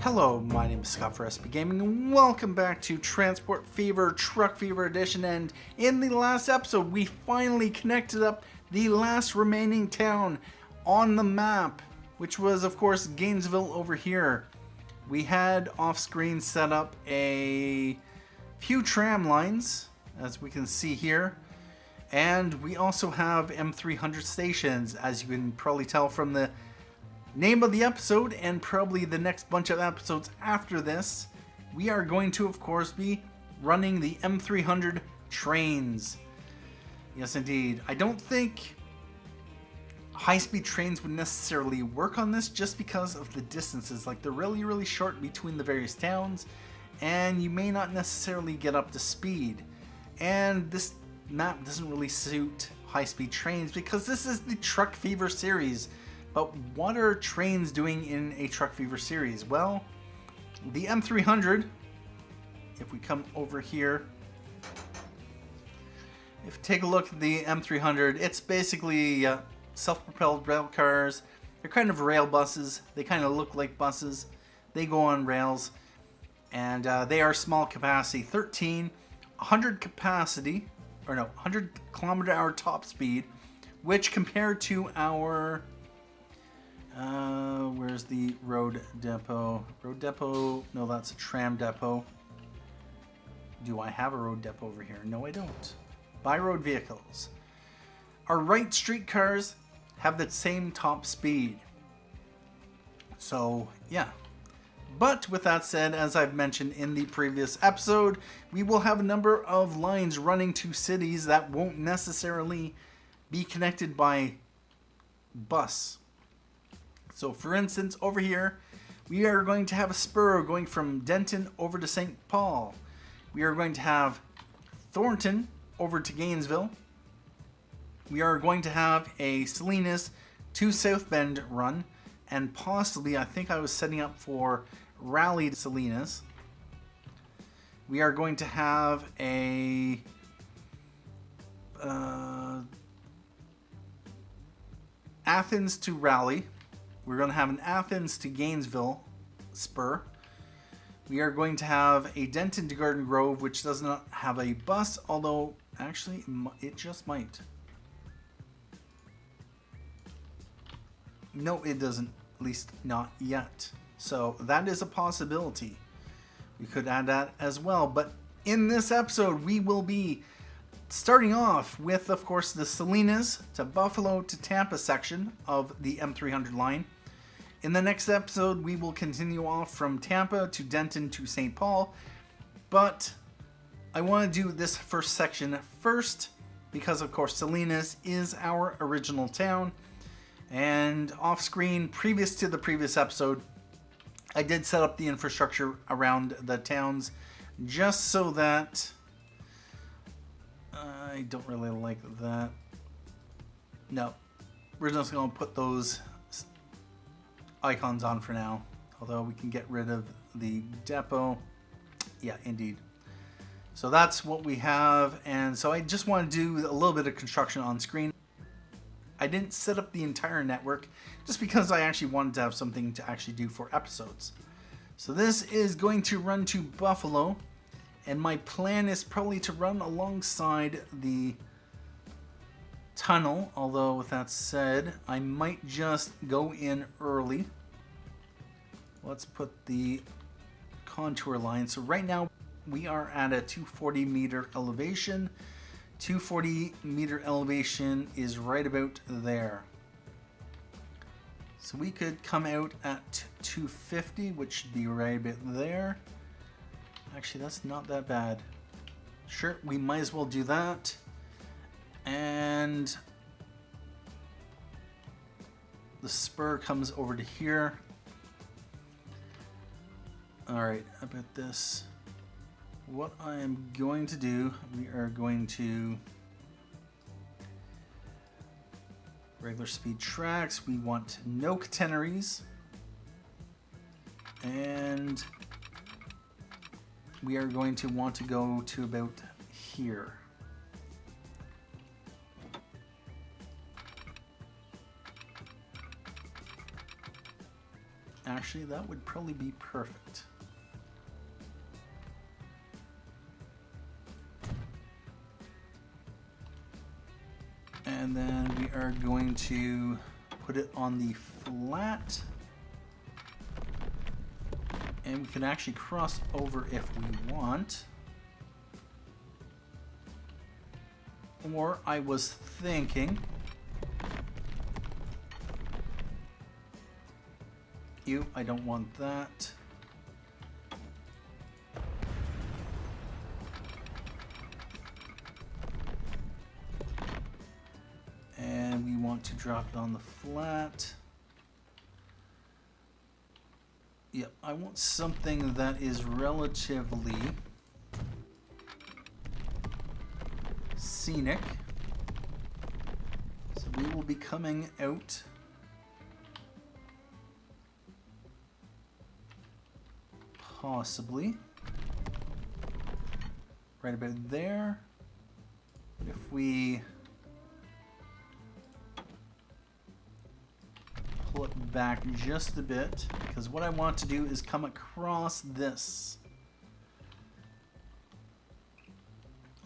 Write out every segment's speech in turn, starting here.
Hello, my name is Scott for SB Gaming, and welcome back to Transport Fever Truck Fever Edition. And in the last episode, we finally connected up the last remaining town on the map, which was, of course, Gainesville over here. We had off-screen set up a few tram lines, as we can see here, and we also have M-300 stations, as you can probably tell from the name of the episode and probably the next bunch of episodes after this. We are going to, of course, be running the M-300 trains. Yes, indeed. I don't think high-speed trains would necessarily work on this just because of the distances. Like, they're really short between the various towns, and you may not necessarily get up to speed. And this map doesn't really suit high-speed trains because this is the Truck Fever series. But what are trains doing in a Truck Fever series? Well, the M300, if we come over here, if you take a look at the M300, it's basically self-propelled rail cars. They're kind of rail buses. They kind of look like buses. They go on rails, and they are small capacity, 100 capacity, or no, 100 kilometer-hour top speed, which compared to our where's the road depot? Road depot? No, that's a tram depot. Do I have a road depot over here? No, I don't. By road vehicles. Our Wright Streetcars have the same top speed. So, yeah. But with that said, as I've mentioned in the previous episode, we will have a number of lines running to cities that won't necessarily be connected by bus. So for instance, over here, we are going to have a spur going from Denton over to St. Paul. We are going to have Thornton over to Gainesville. We are going to have a Salinas to South Bend run. And possibly, I think I was setting up for Raleigh to Salinas. We are going to have a Athens to Raleigh. We're going to have an Athens to Gainesville spur. We are going to have a Denton to Garden Grove, which does not have a bus, although actually it just might. No, it doesn't, at least not yet. So that is a possibility. We could add that as well. But in this episode, we will be starting off with, of course, the Salinas to Buffalo to Tampa section of the M300 line. In the next episode, we will continue off from Tampa to Denton to St. Paul. But I want to do this first section first because, of course, Salinas is our original town. And off screen, previous to the previous episode, I did set up the infrastructure around the towns just so that I don't really like that. No, we're just going to put those icons on for now. Although we can get rid of the depot. Yeah, indeed. So that's what we have. And so I just want to do a little bit of construction on screen. I didn't set up the entire network just because I actually wanted to have something to actually do for episodes. So this is going to run to Buffalo. And my plan is probably to run alongside the tunnel, although with that said, I might just go in early. Let's put the contour line. So right now we are at a 240 meter elevation. 240 meter elevation is right about there. So we could come out at 250, which should be right about there. Actually, that's not that bad. Sure, we might as well do that. And the spur comes over to here. Alright, about this. What I am going to do, we are going to regular speed tracks. We want no catenaries. And we are going to want to go to about here. Actually, that would probably be perfect. And then we are going to put it on the flat. And we can actually cross over if we want. Or I was thinking, I don't want that. And we want to drop it on the flat. Yep, I want something that is relatively scenic. So we will be coming out possibly right about there. If we pull it back just a bit, because what I want to do is come across this.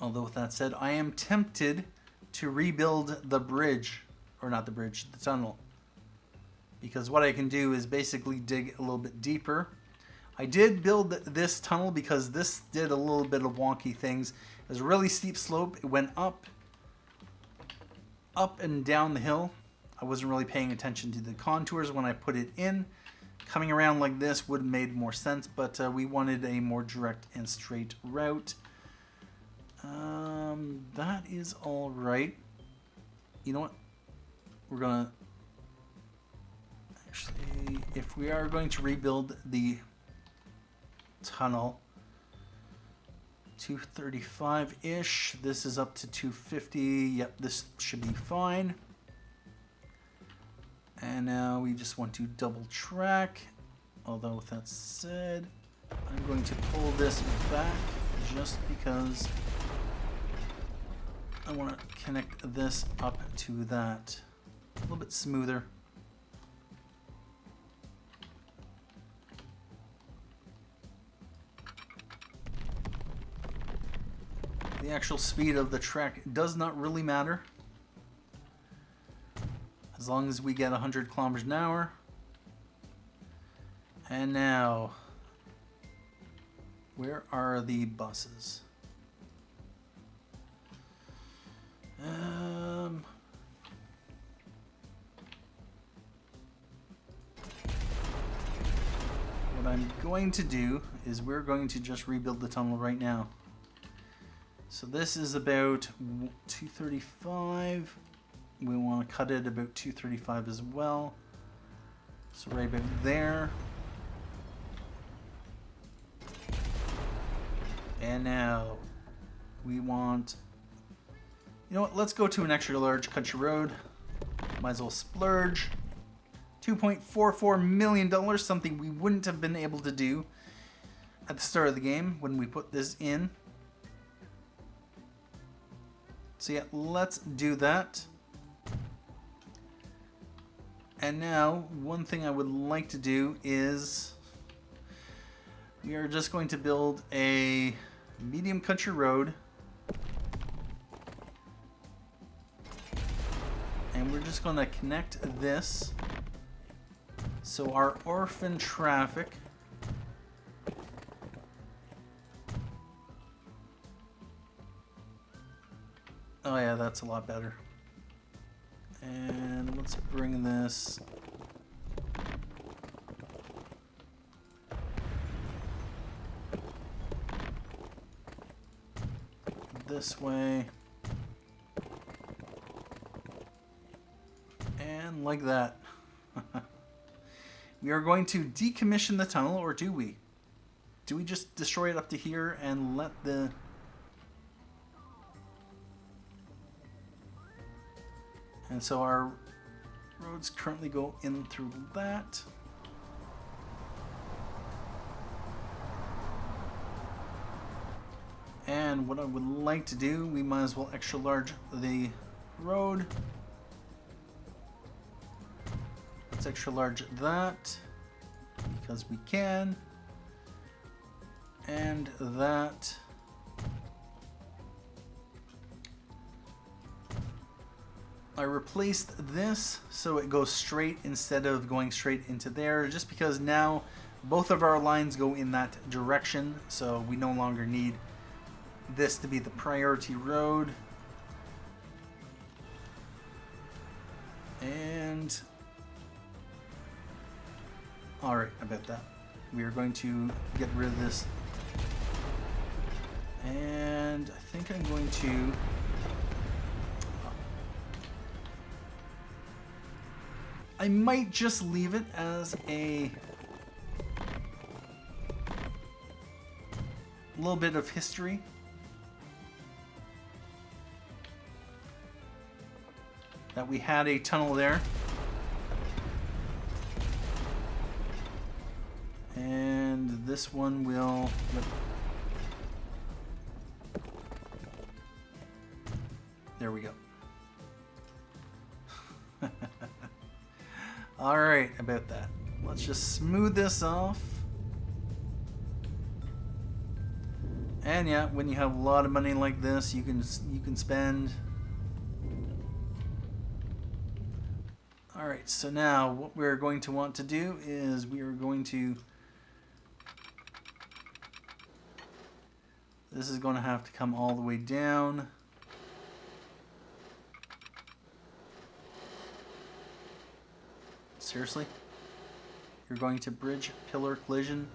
Although with that said, I am tempted to rebuild the bridge, or not the bridge, the tunnel. Because what I can do is basically dig a little bit deeper. I did build this tunnel because this did a little bit of wonky things. It was a really steep slope. It went up and down the hill. I wasn't really paying attention to the contours when I put it in. Coming around like this would have made more sense, but we wanted a more direct and straight route. That is all right. You know what? We're gonna actually, if we are going to rebuild the tunnel, 235-ish. This is up to 250. Yep, this should be fine. And now we just want to double track. Although with that said, I'm going to pull this back just because I want to connect this up to that a little bit smoother. The actual speed of the track does not really matter. As long as we get 100 kilometers an hour. And now, where are the buses? What I'm going to do is we're going to just rebuild the tunnel right now. So this is about 235. We want to cut it about 235 as well. So right about there. And now we want, you know what, let's go to an extra large country road. Might as well splurge. $2.44 million, something we wouldn't have been able to do at the start of the game when we put this in. So yeah, let's do that. And now, one thing I would like to do is we are just going to build a medium country road. And we're just going to connect this. So our orphan traffic oh yeah, that's a lot better. And let's bring this this way. And like that. We are going to decommission the tunnel, or do we? Do we just destroy it up to here and let the... And so our roads currently go in through that. And what I would like to do, we might as well extra large the road. Let's extra large that. because we can. And that. I replaced this so it goes straight instead of going straight into there, just because now both of our lines go in that direction, so we no longer need this to be the priority road. And alright, about that. We are going to get rid of this. And I think I'm going to I might just leave it as a little bit of history. That we had a tunnel there. And this one will... There we go. Alright, about that. Let's just smooth this off. And yeah, when you have a lot of money like this, you can spend. Alright, so now what we're going to want to do is we are going to... This is going to have to come all the way down. Seriously? You're going to bridge pillar collision?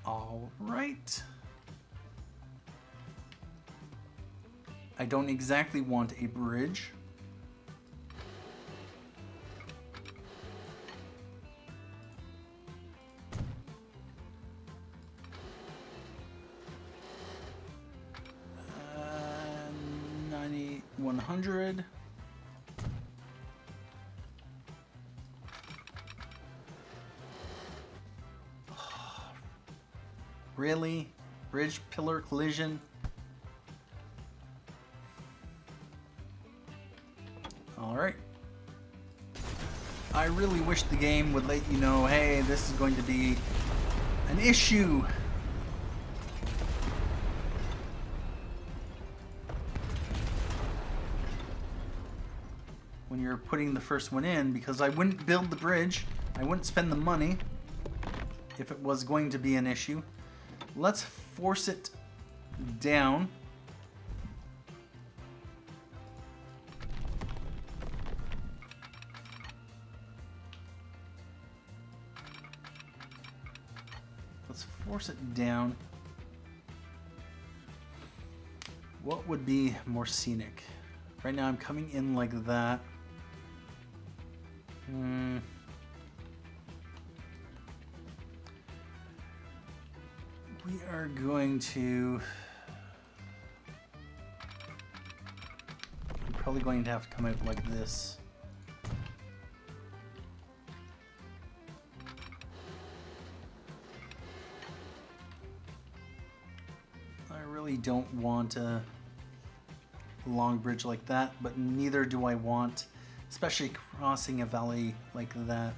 All right. I don't exactly want a bridge. $9,100. Really? Bridge pillar collision? Alright. I really wish the game would let you know, hey, this is going to be an issue. When you're putting the first one in, because I wouldn't build the bridge, I wouldn't spend the money if it was going to be an issue. Let's force it down. Let's force it down. What would be more scenic? Right now I'm coming in like that. We are going to... I'm probably going to have to come out like this. I really don't want a long bridge like that, but neither do I want, especially crossing a valley like that.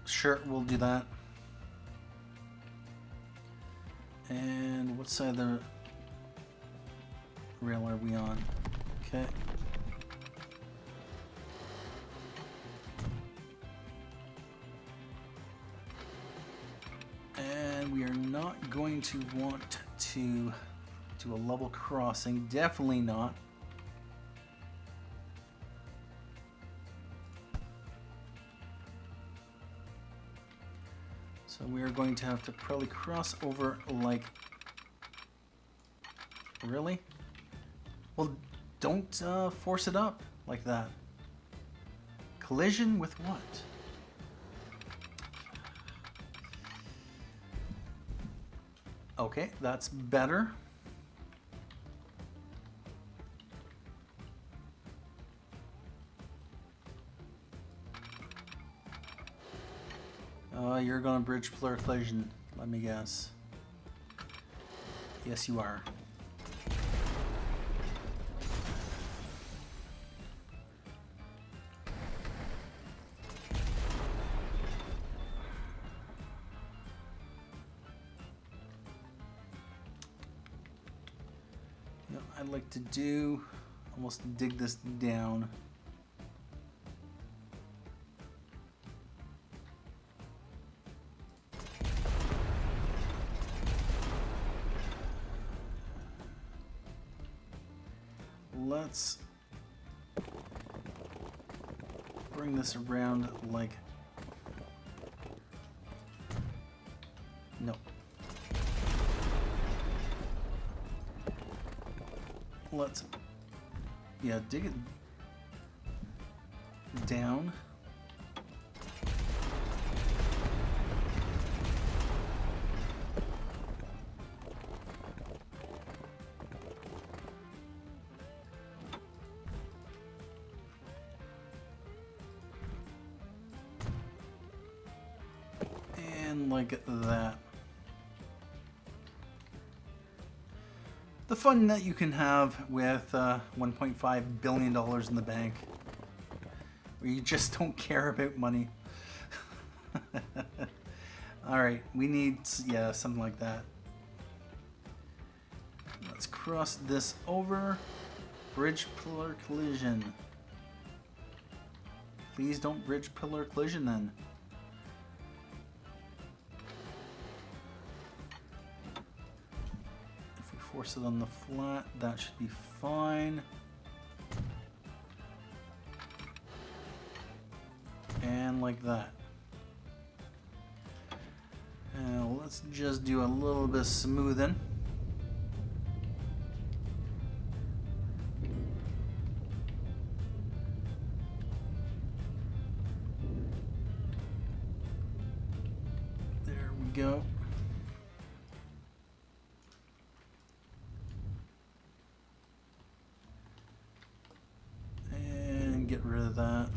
Sure, we'll do that. And what side of the rail are we on? Okay. And we are not going to want to do a level crossing. Definitely not. So we are going to have to probably cross over like... Really? Well, don't force it up like that. Collision with what? Okay, that's better. you're going to bridge pillar collision, let me guess. Yes, you are. I'd like to do, almost dig this down. Let's bring this around like, no. Let's, yeah, dig it down. And like that. The fun that you can have with $1.5 billion in the bank, where you just don't care about money. All right, we need, yeah, something like that. Let's cross this over. Bridge pillar collision. Please don't bridge pillar collision then. Force it on the flat, that should be fine. And like that. And let's just do a little bit of smoothing. There we go. Get rid of that.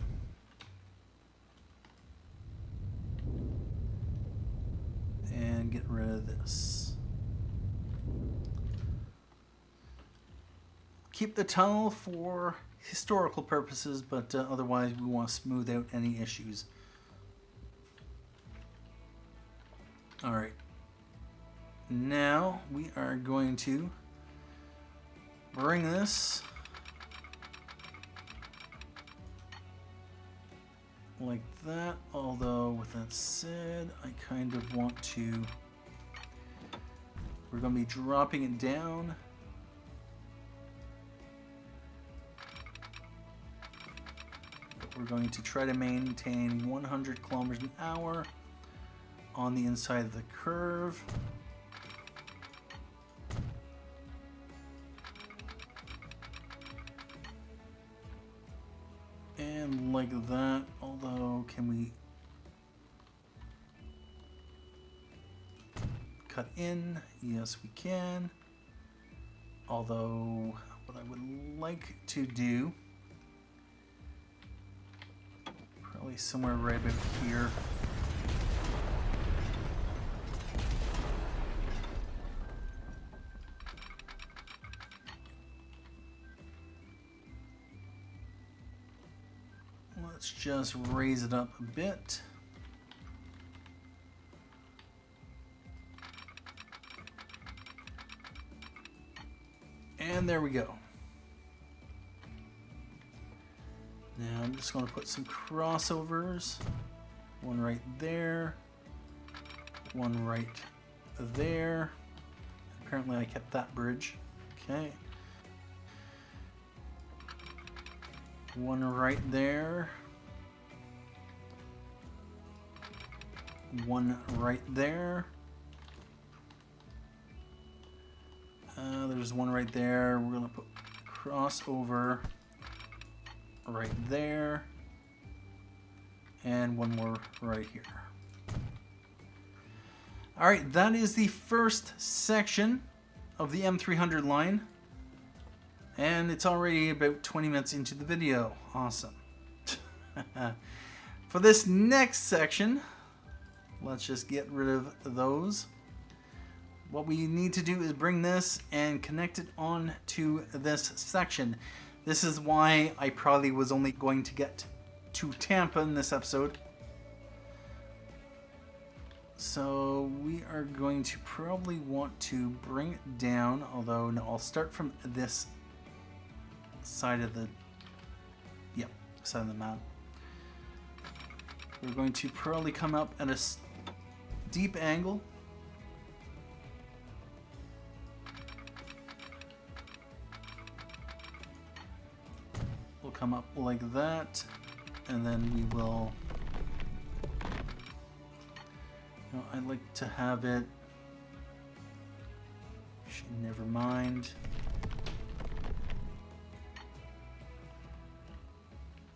And get rid of this. Keep the tunnel for historical purposes, but otherwise we want to smooth out any issues. Alright. Now we are going to bring this like that, although with that said, I kind of want to, we're going to be dropping it down. We're going to try to maintain 100 kilometers an hour on the inside of the curve. And like that, although can we cut in? Yes, we can. Although what I would like to do, probably somewhere right about here. Let's just raise it up a bit. And there we go. Now I'm just going to put some crossovers. One right there. One right there. Apparently I kept that bridge. Okay. One right there. One right there. There's one right there. We're going to put crossover right there. And one more right here. Alright, that is the first section of the M-300 line. And it's already about 20 minutes into the video. Awesome. For this next section, Let's just get rid of those. What we need to do is bring this and connect it on to this section. This is why I probably was only going to get to Tampa in this episode. So we are going to probably want to bring it down, although no, I'll start from this side of the, side of the map. We're going to probably come up at a steep angle. We'll come up like that, and then we will, no, I'd like to have it, never mind.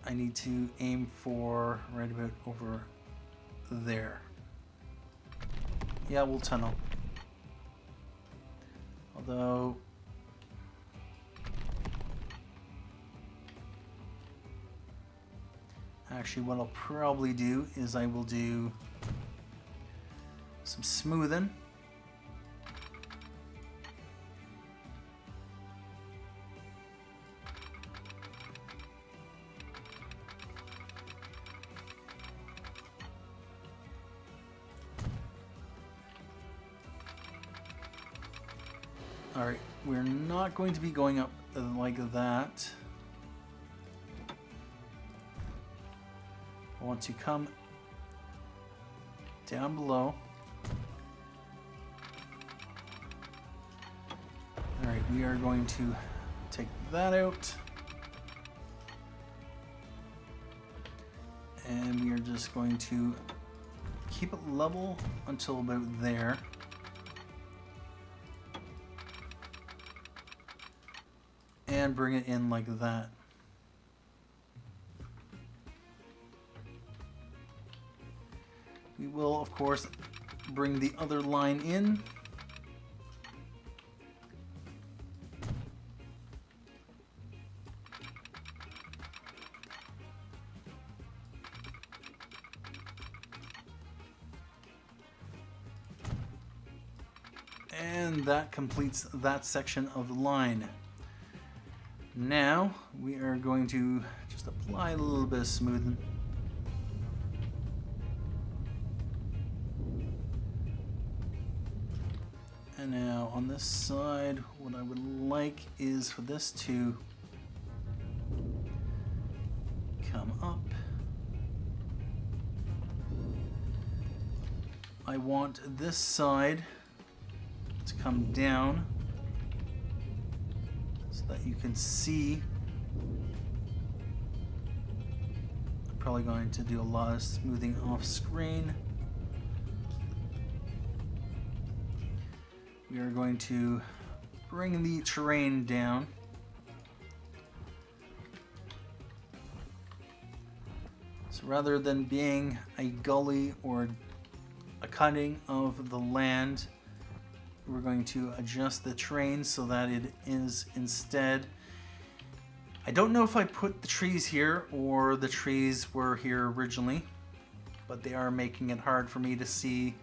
I need to aim for right about over there. Yeah, we'll tunnel. Although, actually what I'll probably do is I will do some smoothing. Alright, we're not going to be going up like that. I want to come down below. Alright, we are going to take that out. And we are just going to keep it level until about there. And bring it in like that. We will, of course, bring the other line in. And that completes that section of the line. Now we are going to just apply a little bit of smoothing. And now on this side, what I would like is for this to come up. I want this side to come down, that you can see. I'm probably going to do a lot of smoothing off screen. We are going to bring the terrain down. So rather than being a gully or a cutting of the land, we're going to adjust the terrain so that it is instead. I don't know if I put the trees here or the trees were here originally, but they are making it hard for me to see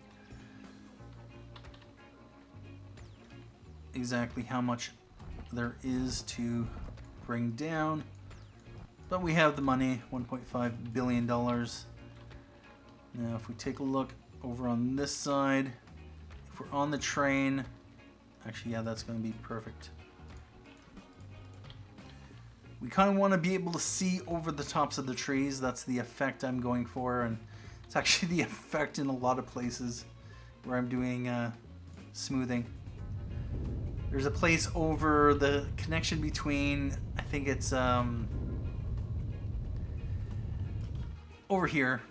exactly how much there is to bring down. But we have the money, $1.5 billion. Now if we take a look over on this side, if we're on the train, actually, yeah, that's going to be perfect. We kind of want to be able to see over the tops of the trees. That's the effect I'm going for, and it's actually the effect in a lot of places where I'm doing smoothing. There's a place over the connection between, I think it's over here.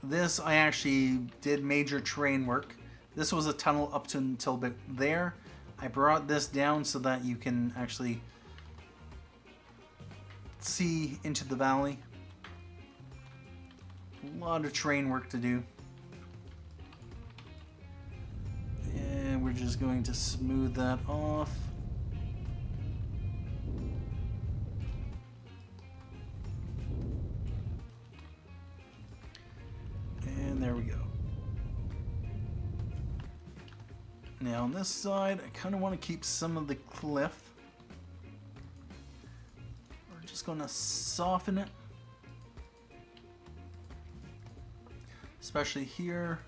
This, I actually did major terrain work. This was a tunnel up to until about there. I brought this down so that you can actually see into the valley. A lot of terrain work to do. And we're just going to smooth that off. And there we go. Now on this side, I kind of want to keep some of the cliff. We're just going to soften it. Especially here.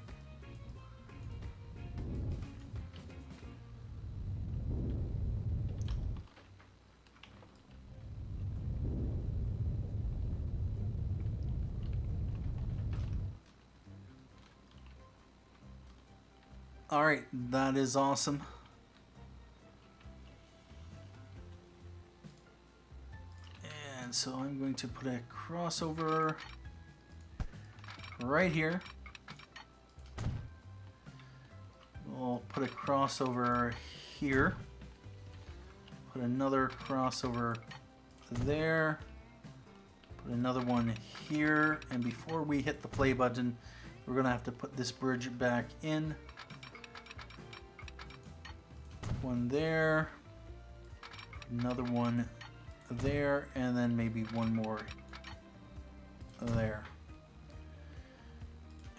Alright, that is awesome. And so I'm going to put a crossover right here. We'll put a crossover here. Put another crossover there. Put another one here. And before we hit the play button, we're going to have to put this bridge back in. One there, another one there, and then maybe one more there.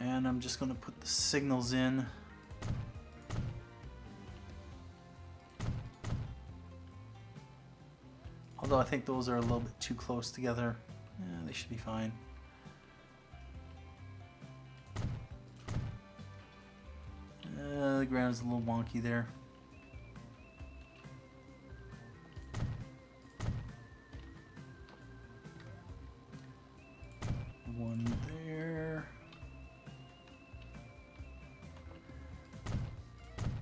And I'm just going to put the signals in. Although I think those are a little bit too close together. Yeah, they should be fine. The ground is a little wonky there. One there.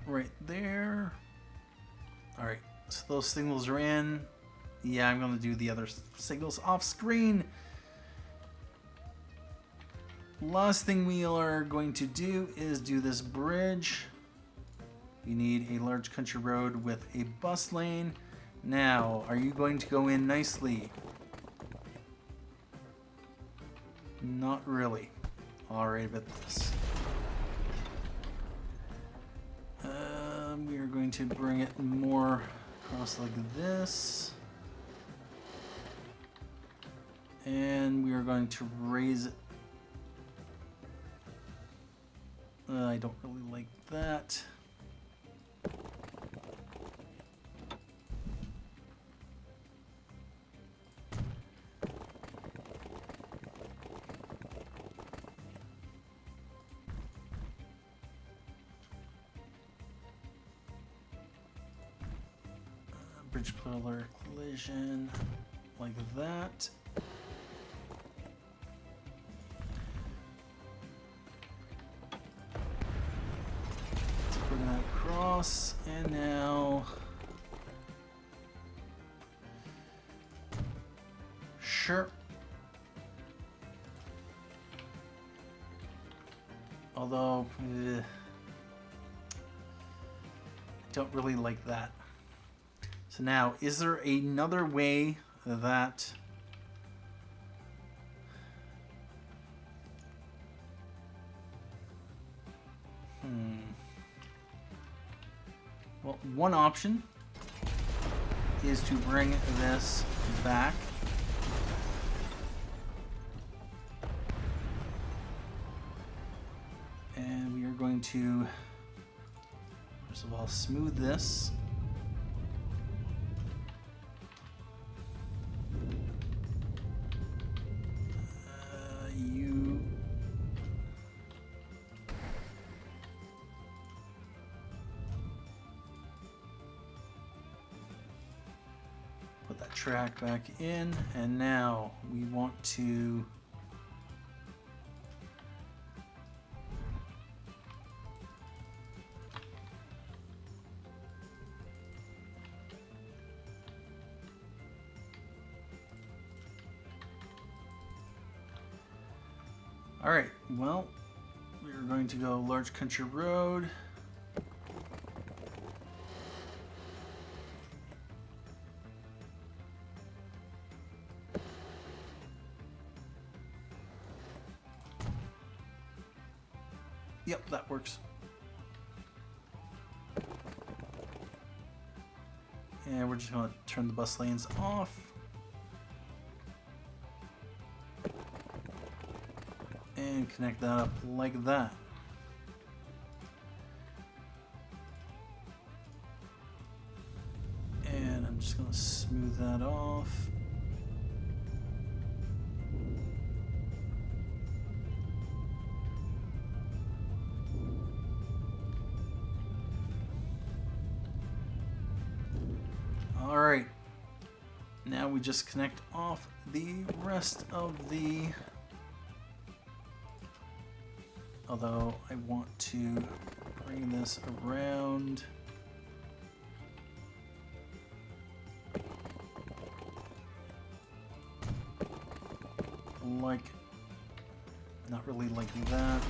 Right there. Alright, so those signals are in. Yeah, I'm going to do the other signals off screen. Last thing we are going to do is do this bridge. You need a large country road with a bus lane. Now, are you going to go in nicely? Not really. Alright, about this. We are going to bring it more across like this. And we are going to raise it. I don't really like that. Bridge pillar collision like that. Bring that across, and now sure. Although I don't really like that. So now, is there another way that well, one option is to bring this back. And we are going to, first of all, smooth this. Put that track back in, and now we want to all right, well, we're going to go large country road. Yep, that works. And we're just going to turn the bus lanes off. And connect that up like that. Just gonna smooth that off. All right. Now we just connect off the rest of the... Although I want to bring this around. Like, not really like that.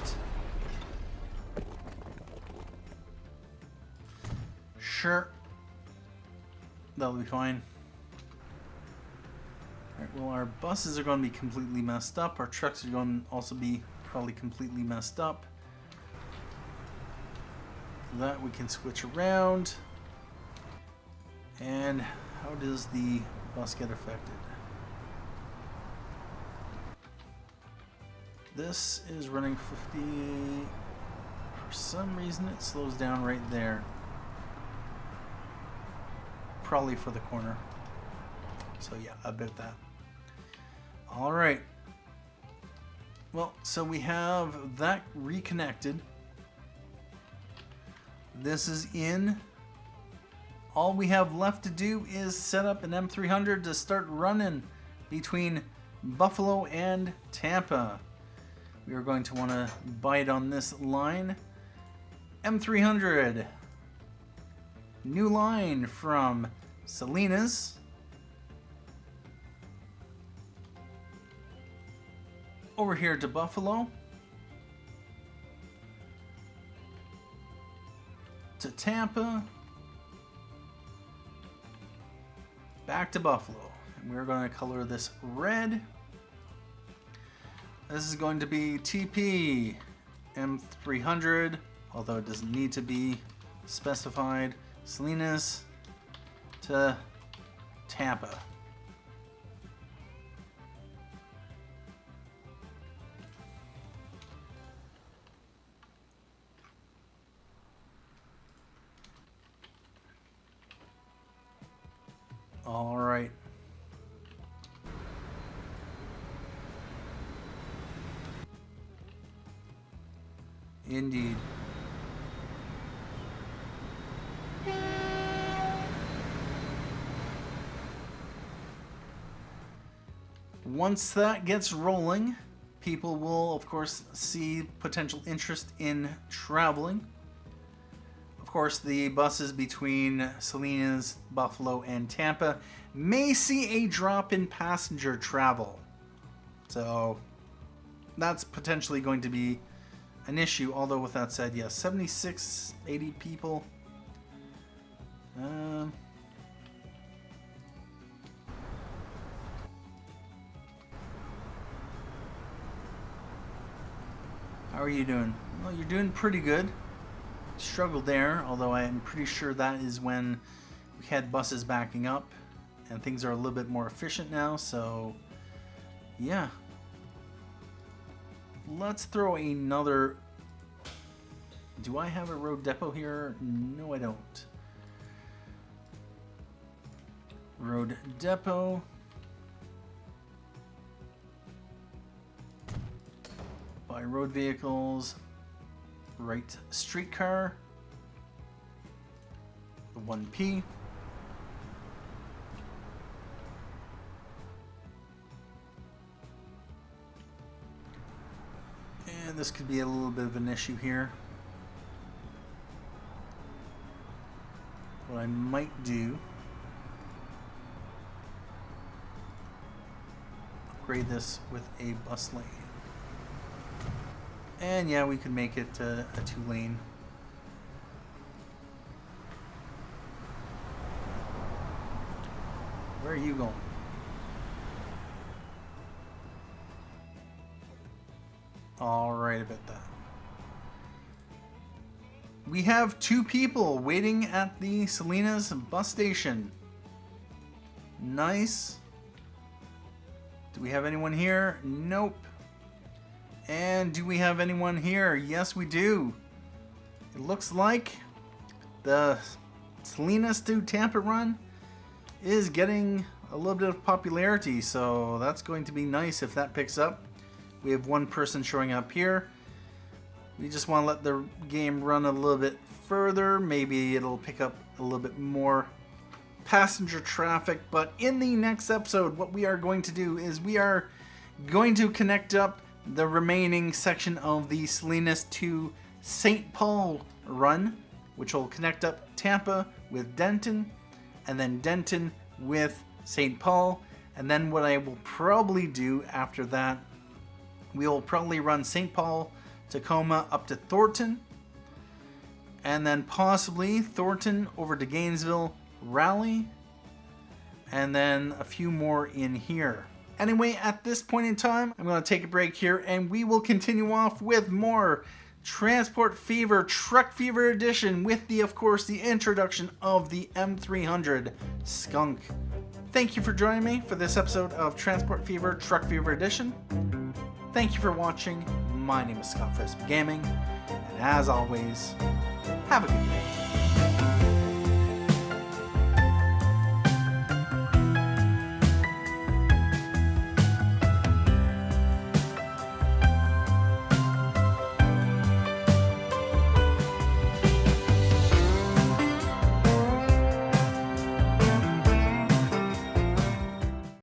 Sure. That'll be fine. Alright, well, our buses are going to be completely messed up. Our trucks are going to also be probably completely messed up. That we can switch around. And how does the bus get affected? This is running 50. For some reason it slows down right there. Probably for the corner. So yeah, I bet that. Alright. Well, so we have that reconnected. This is in. All we have left to do is set up an M-300 to start running between Buffalo and Tampa. We are going to want to bite on this line. M-300. New line from Salinas. Over here to Buffalo. To Tampa. Back to Buffalo. And we're going to color this red. This is going to be TP M-300, although it doesn't need to be specified. Salinas to Tampa. All right. Indeed. Once that gets rolling, people will, of course, see potential interest in traveling. Of course, the buses between Salinas, Buffalo, and Tampa may see a drop in passenger travel. So that's potentially going to be an issue, although with that said, yes, 76, 80 people. How are you doing? Well, you're doing pretty good. Struggled there, although I am pretty sure that is when we had buses backing up, and things are a little bit more efficient now, so yeah. Let's throw another... Do I have a road depot here? No, I don't. Road depot. Buy road vehicles. Wright Streetcar. The 1P. And this could be a little bit of an issue here. What I might do, upgrade this with a bus lane. And yeah, we could make it a 2-lane. Where are you going? Alright about that. We have 2 people waiting at the Salinas bus station. Nice. Do we have anyone here? Nope. And do we have anyone here? Yes, we do. It looks like the Salinas to Tampa run is getting a little bit of popularity, so that's going to be nice if that picks up. We have one person showing up here. We just want to let the game run a little bit further. Maybe it'll pick up a little bit more passenger traffic. But in the next episode, what we are going to do is we are going to connect up the remaining section of the Salinas to St. Paul run, which will connect up Tampa with Denton, and then Denton with St. Paul. And then what I will probably do after that, we will probably run St. Paul, Tacoma up to Thornton, and then possibly Thornton over to Gainesville, Raleigh, and then a few more in here. Anyway, at this point in time, I'm going to take a break here, and we will continue off with more Transport Fever Truck Fever Edition with of course, the introduction of the M-300 Skunk. Thank you for joining me for this episode of Transport Fever Truck Fever Edition. Thank you for watching. My name is Scott Frisbee Gaming, and as always, have a good day.